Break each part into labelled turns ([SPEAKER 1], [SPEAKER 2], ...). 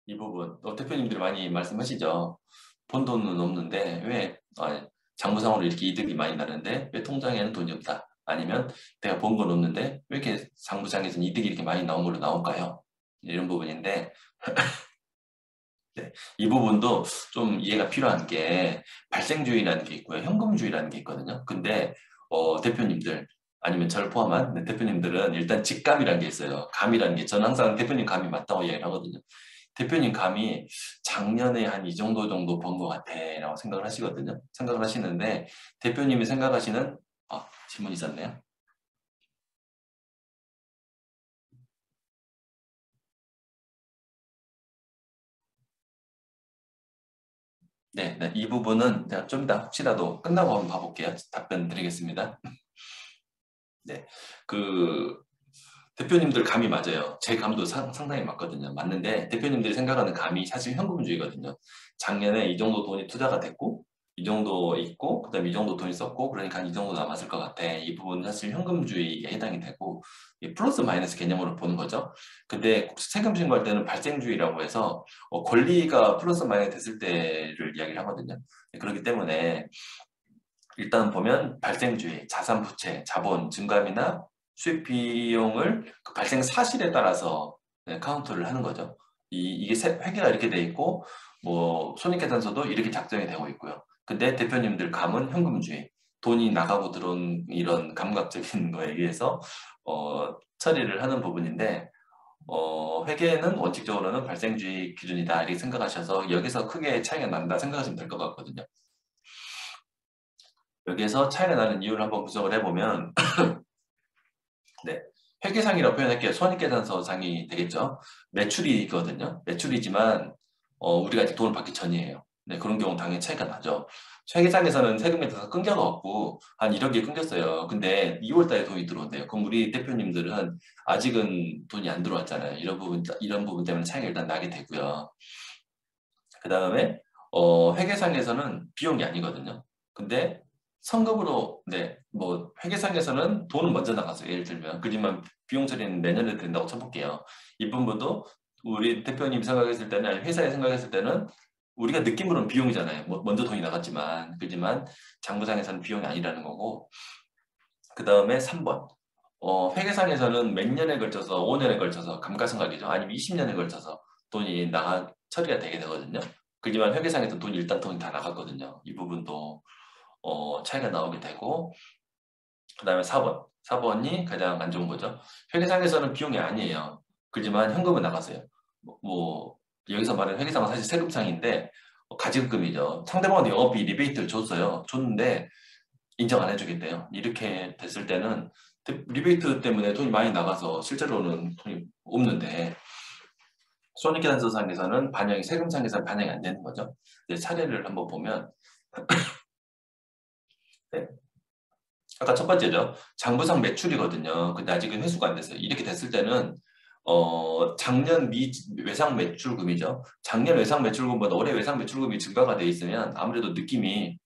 [SPEAKER 1] 이 부분, 대표님들이 많이 말씀하시죠. 본 돈은 없는데, 왜, 장부상으로 이렇게 이득이 많이 나는데, 왜 통장에는 돈이 없다? 아니면, 내가 본 건 없는데, 왜 이렇게 장부상에서는 이득이 이렇게 많이 나온 걸로 나올까요? 이런 부분인데, 네, 이 부분도 좀 이해가 필요한 게, 발생주의라는 게 있고요. 현금주의라는 게 있거든요. 근데, 대표님들, 아니면 저를 포함한 대표님들은 일단 직감이라는 게 있어요. 감이라는 게, 저는 항상 대표님 감이 맞다고 이야기를 하거든요. 대표님 감이 작년에 한 이 정도 번 것 같아 라고 생각을 하시거든요. 생각을 하시는데 대표님이 생각하시는 질문 있었네요. 네, 네, 이 부분은 제가 좀 이따 혹시라도 끝나고 한번 봐볼게요. 답변 드리겠습니다. 네, 그 대표님들 감이 맞아요. 제 감도 상당히 맞거든요. 맞는데 대표님들이 생각하는 감이 사실 현금주의거든요. 작년에 이 정도 돈이 투자가 됐고 이 정도 있고 그다음에 이 정도 돈이 썼고 그러니까 이 정도 남았을 것 같아. 이 부분은 사실 현금주의에 해당이 되고 플러스 마이너스 개념으로 보는 거죠. 근데 세금 신고할 때는 발생주의라고 해서 권리가 플러스 마이너스 됐을 때를 이야기를 하거든요. 그렇기 때문에 일단 보면 발생주의, 자산 부채, 자본 증감이나 수입 비용을 그 발생 사실에 따라서 카운트를 하는 거죠. 이게 회계가 이렇게 돼 있고 뭐 손익계산서도 이렇게 작성이 되고 있고요. 근데 대표님들 감은 현금주의, 돈이 나가고 들어온 이런 감각적인 거에 의해서 처리를 하는 부분인데 회계는 원칙적으로는 발생주의 기준이다 이렇게 생각하셔서 여기서 크게 차이가 난다 생각하시면 될 것 같거든요. 여기에서 차이가 나는 이유를 한번 분석을 해보면 네, 회계상이라고 표현할게요. 손익계산서상이 되겠죠. 매출이거든요. 매출이지만 우리가 아직 돈을 받기 전이에요. 네, 그런 경우 당연히 차이가 나죠. 회계상에서는 세금에 대해서 끊겨가 없고 한 1억이 끊겼어요. 근데 2월 달에 돈이 들어온대요. 그럼 우리 대표님들은 아직은 돈이 안 들어왔잖아요. 이런 부분 때문에 차이가 일단 나게 되고요. 그 다음에 회계상에서는 비용이 아니거든요. 근데 성급으로 뭐 회계상에서는 돈은 먼저 나갔어요. 예를 들면 그지만 비용 처리는 내년에 된다고 쳐볼게요. 이 부분도 우리 대표님 생각했을 때는 아니 회사에 생각했을 때는 우리가 느낌으로는 비용이잖아요. 뭐 먼저 돈이 나갔지만 그지만 장부상에서는 비용이 아니라는 거고 그 다음에 3번 회계상에서는 몇 년에 걸쳐서 5년에 걸쳐서 감가상각이죠. 아니면 20년에 걸쳐서 돈이 처리가 되게 되거든요. 그지만 회계상에서 돈이 일단 돈이 다 나갔거든요. 이 부분도 차이가 나오게 되고 그 다음에 4번. 4번이 가장 안 좋은 거죠. 회계상에서는 비용이 아니에요. 그지만 현금은 나갔어요. 뭐 여기서 말하는 회계상은 사실 세금상인데 가지급금이죠. 상대방한테 영업비 리베이트를 줬어요. 줬는데 인정 안 해주겠대요. 이렇게 됐을 때는 리베이트 때문에 돈이 많이 나가서 실제로는 돈이 없는데 손익계산서상에서는 세금상에서는 반영이 안 되는 거죠. 사례를 한번 보면 네. 아까 첫 번째죠. 장부상 매출이거든요. 근데 아직은 회수가 안 됐어요. 이렇게 됐을 때는 작년 외상 매출금이죠. 작년 외상 매출금보다 올해 외상 매출금이 증가가 돼 있으면 아무래도 느낌이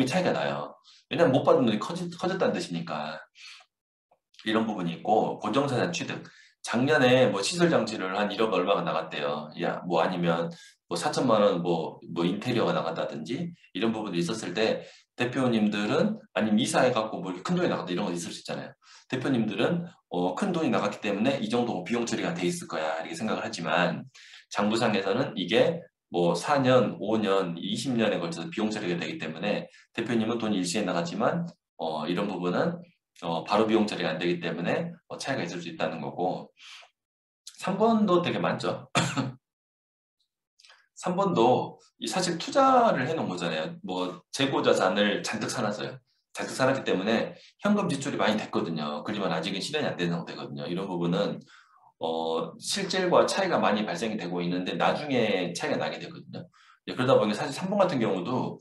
[SPEAKER 1] 차이가 나요. 왜냐면 못 받은 돈이 커졌다는 뜻이니까. 이런 부분이 있고 고정자산 취득 작년에 뭐 시설 장치를 한 1억 얼마가 나갔대요. 야, 뭐 아니면 뭐 4천만 원 뭐 인테리어가 나갔다든지 이런 부분도 있었을 때 대표님들은 아니면 이사해 갖고 뭐 큰 돈이 나갔다 이런 거 있을 수 있잖아요. 대표님들은 큰 돈이 나갔기 때문에 이 정도 비용 처리가 돼 있을 거야 이렇게 생각을 하지만 장부상에서는 이게 뭐 4년, 5년, 20년에 걸쳐서 비용 처리가 되기 때문에 대표님은 돈이 일시에 나갔지만 이런 부분은 바로 비용 처리가 안 되기 때문에 차이가 있을 수 있다는 거고 3번도 되게 많죠. 3번도 사실 투자를 해놓은 거잖아요. 뭐 재고 자산을 잔뜩 사놨어요. 잔뜩 사놨기 때문에 현금 지출이 많이 됐거든요. 그지만 아직은 실현이 안 되는 상태거든요. 이런 부분은 실질과 차이가 많이 발생이 되고 있는데 나중에 차이가 나게 되거든요. 그러다 보니 사실 3번 같은 경우도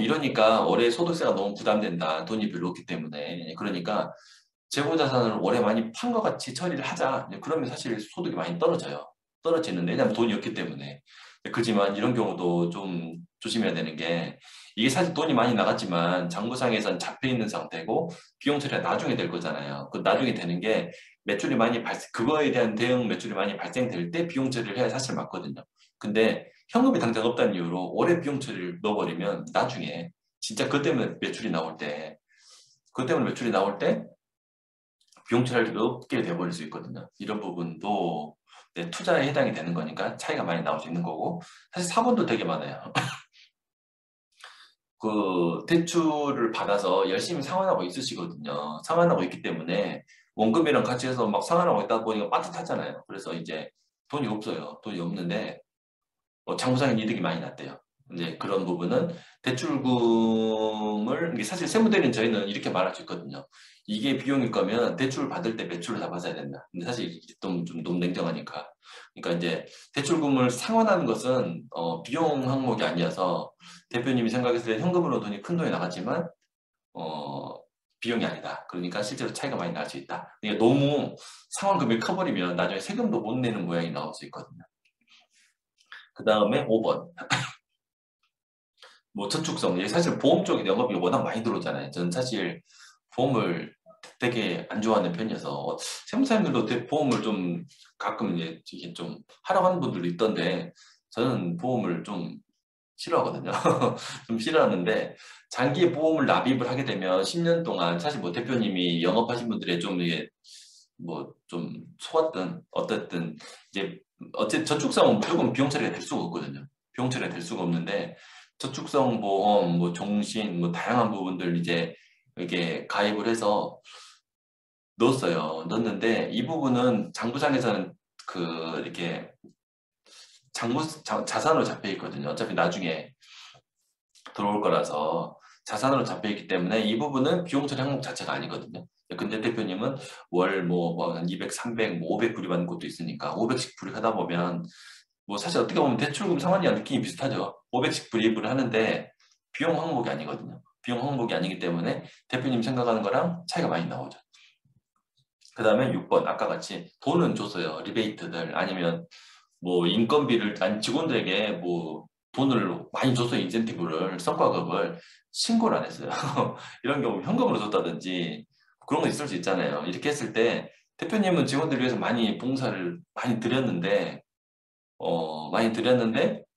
[SPEAKER 1] 이러니까 올해 소득세가 너무 부담된다. 돈이 별로 없기 때문에. 그러니까 재고자산을 올해 많이 판 것 같이 처리를 하자. 그러면 사실 소득이 많이 떨어져요. 떨어지는데, 왜냐면 돈이 없기 때문에. 그지만 이런 경우도 좀 조심해야 되는 게, 이게 사실 돈이 많이 나갔지만 장부상에선 잡혀 있는 상태고, 비용 처리가 나중에 될 거잖아요. 그 나중에 되는 게, 매출이 많이 그거에 대한 대응 매출이 많이 발생될 때 비용 처리를 해야 사실 맞거든요. 근데 현금이 당장 없다는 이유로 올해 비용 처리를 넣어버리면 나중에 진짜 그것 때문에 매출이 나올 때, 그것 때문에 매출이 나올 때 비용 처리할 일이 없게 돼버릴 수 있거든요. 이런 부분도 네, 투자에 해당이 되는 거니까 차이가 많이 나올 수 있는 거고, 사실 사본도 되게 많아요. 그 대출을 받아서 열심히 상환하고 있으시거든요. 상환하고 있기 때문에 원금이랑 같이 해서 막 상환하고 있다 보니까 빠듯하잖아요. 그래서 이제 돈이 없어요. 돈이 없는데 장부상의 이득이 많이 났대요. 이제 그런 부분은 대출금을, 이게 사실 세무대리인 저희는 이렇게 말할 수 있거든요. 이게 비용일 거면 대출 받을 때 매출을 다 받아야 된다. 근데 사실 좀 너무 냉정하니까. 그러니까 이제 대출금을 상환하는 것은 비용 항목이 아니어서 대표님이 생각했을 때 현금으로 큰 돈이 나갔지만 비용이 아니다. 그러니까 실제로 차이가 많이 날 수 있다. 그러니까 너무 상환 금액이 커버리면 나중에 세금도 못 내는 모양이 나올 수 있거든요. 그 다음에 5번. 뭐 저축성. 이게 사실 보험 쪽에 영업이 워낙 많이 들어오잖아요. 저는 사실 보험을 되게 안 좋아하는 편이어서 세무사님들도 보험을 좀 가끔 이게 좀 하라고 하는 분들도 있던데 저는 보험을 좀 싫어하거든요. 좀 싫어하는데 장기 보험을 납입을 하게 되면 10년 동안 사실 뭐 대표님이 영업하신 분들의 좀 이게 뭐 좀 속았든 어쨌든 이제 저축성은 무조건 비용 처리가 될 수가 없거든요. 비용 처리가 될 수가 없는데 저축성 보험, 뭐 종신, 뭐 다양한 부분들 이제 이렇게 가입을 해서 넣었어요. 넣었는데 이 부분은 장부상에서는 이렇게 자산으로 잡혀 있거든요. 어차피 나중에 들어올 거라서 자산으로 잡혀 있기 때문에 이 부분은 비용 처리 항목 자체가 아니거든요. 근데 대표님은 월 한 200, 300, 뭐 500 불이 받는 것도 있으니까 500씩 불이하다 보면 뭐 사실 어떻게 보면 대출금 상환이랑 느낌이 비슷하죠. 500씩 불이입을 하는데 비용 항목이 아니거든요. 비용 항목이 아니기 때문에 대표님 생각하는 거랑 차이가 많이 나오죠. 그 다음에 6번 아까 같이 돈은 줬어요. 리베이트들 아니면 뭐 인건비를 아니 직원들에게 뭐 돈을 많이 줬어요. 인센티브를 성과급을 신고를 안 했어요. 이런 경우 현금으로 줬다든지 그런 거 있을 수 있잖아요. 이렇게 했을 때 대표님은 직원들 위해서 많이 봉사를 많이 드렸는데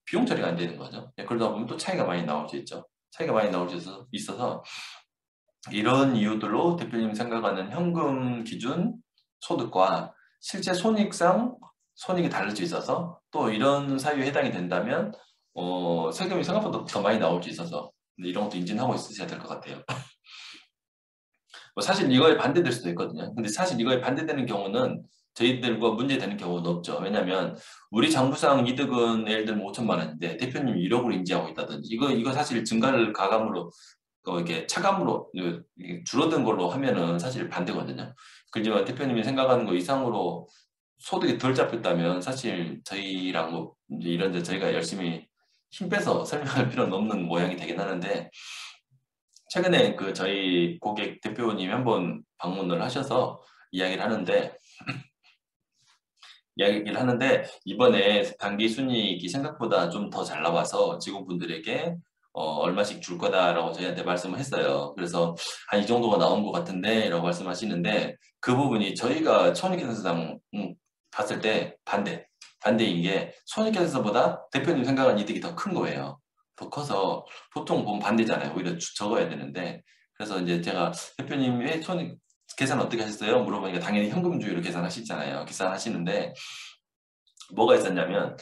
[SPEAKER 1] 비용 처리가 안 되는 거죠. 그러다 보면 또 차이가 많이 나올 수 있죠. 차이가 많이 나올 수 있어서 이런 이유들로 대표님이 생각하는 현금 기준 소득과 실제 손익이 다를 수 있어서 또 이런 사유에 해당이 된다면 세금이 생각보다 더 많이 나올 수 있어서 이런 것도 인지하고 있으셔야 될 것 같아요. 뭐 사실 이거에 반대될 수도 있거든요. 근데 사실 이거에 반대되는 경우는 저희들과 문제되는 경우는 없죠. 왜냐하면 우리 장부상 이득은 예를 들면 5천만 원인데 대표님이 1억으로 인지하고 있다든지 이거 사실 증가를 가감으로 이게 차감으로 이게 줄어든 걸로 하면은 사실 반대거든요. 그지만 대표님이 생각하는 거 이상으로 소득이 덜 잡혔다면 사실 저희랑 뭐 이제 이런 데 저희가 열심히 힘 빼서 설명할 필요는 없는 모양이 되긴 하는데 최근에 저희 고객 대표님이 한번 방문을 하셔서 이야기를 하는데 이번에 단기 순이익이 생각보다 좀 더 잘 나와서 직원분들에게 얼마씩 줄 거다라고 저희한테 말씀을 했어요. 그래서 한 이 정도가 나온 것 같은데 라고 말씀하시는데 그 부분이 저희가 손익계산서상 봤을 때 반대인 게 손익계산서보다 대표님 생각한 이득이 더 큰 거예요. 더 커서 보통 보면 반대잖아요. 오히려 적어야 되는데 그래서 이제 제가 대표님의 손익 계산 어떻게 하셨어요? 물어보니까 당연히 현금주의로 계산하시잖아요. 계산하시는데 뭐가 있었냐면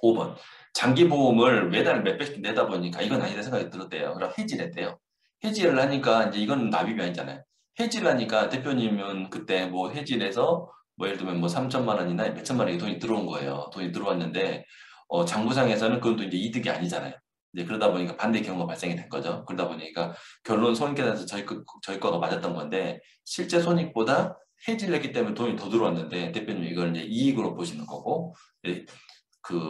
[SPEAKER 1] 5번 장기 보험을 매달 몇 배씩 내다 보니까 이건 아니다 생각이 들었대요. 그럼 해지를 했대요. 해지를 하니까 이제 이건 납입이 아니잖아요. 해지를 하니까 대표님은 그때 뭐 해지를 해서 뭐 예를 들면 뭐 3천만 원이나 몇천만 원이 돈이 들어온 거예요. 돈이 들어왔는데 장부상에서는 그건 또 이제 이득이 아니잖아요. 이제 그러다 보니까 반대 경우가 발생이 된 거죠. 그러다 보니까 결론 손익계산서 저희 거가 맞았던 건데 실제 손익보다 해지를 했기 때문에 돈이 더 들어왔는데 대표님 이걸 이제 이익으로 보시는 거고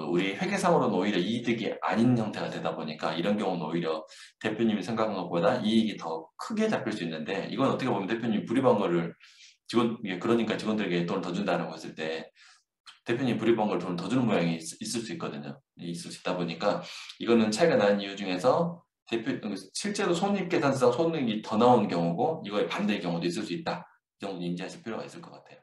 [SPEAKER 1] 우리 회계상으로는 오히려 이득이 아닌 형태가 되다 보니까 이런 경우는 오히려 대표님이 생각한 것보다 이익이 더 크게 잡힐 수 있는데 이건 어떻게 보면 대표님 불이익한 거를 그러니까 직원들에게 돈을 더 준다는 거 했을 때 대표님 불이익한 걸 돈을 더 주는 모양이 있을 수 있거든요. 있을 수 있다 보니까 이거는 차이가 나는 이유 중에서 실제로 손익계산상 손익이 더 나오는 경우고 이거의 반대의 경우도 있을 수 있다. 이 정도 인지하실 필요가 있을 것 같아요.